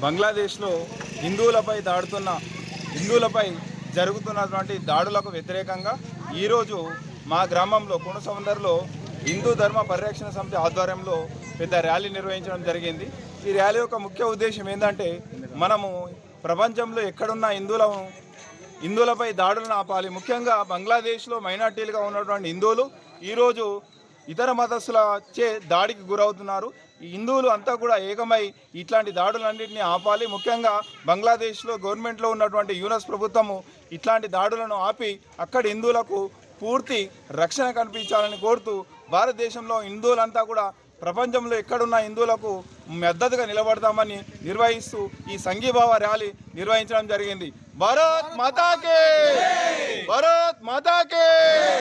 బంగ్లాదేశ్లో హిందువులపై జరుగుతున్నటువంటి దాడులకు వ్యతిరేకంగా ఈరోజు మా గ్రామంలో కోనసముద్రంలో హిందూ ధర్మ పరిరక్షణ సమితి ఆధ్వర్యంలో పెద్ద ర్యాలీ నిర్వహించడం జరిగింది. ఈ ర్యాలీ యొక్క ముఖ్య ఉద్దేశం ఏంటంటే మనము ప్రపంచంలో ఎక్కడున్న హిందువులపై దాడులను ఆపాలి. ముఖ్యంగా బంగ్లాదేశ్లో మైనార్టీలుగా ఉన్నటువంటి హిందువులు ఈరోజు ఇతర మతస్థుల దాడికి గురవుతున్నారు. ఈ హిందువులు అంతా కూడా ఏకమై ఇట్లాంటి దాడులన్నింటినీ ఆపాలి. ముఖ్యంగా బంగ్లాదేశ్లో గవర్నమెంట్లో ఉన్నటువంటి యూనస్ ప్రభుత్వము ఇట్లాంటి దాడులను ఆపి అక్కడి హిందువులకు పూర్తి రక్షణ కల్పించాలని కోరుతూ భారతదేశంలో హిందువులంతా కూడా ప్రపంచంలో ఎక్కడున్న హిందువులకు మద్దతుగా నిలబడతామని నిర్వహిస్తూ ఈ సంఘీభావ ర్యాలీ నిర్వహించడం జరిగింది. భారత్ మాతాకే! భారత్ మాతాకే!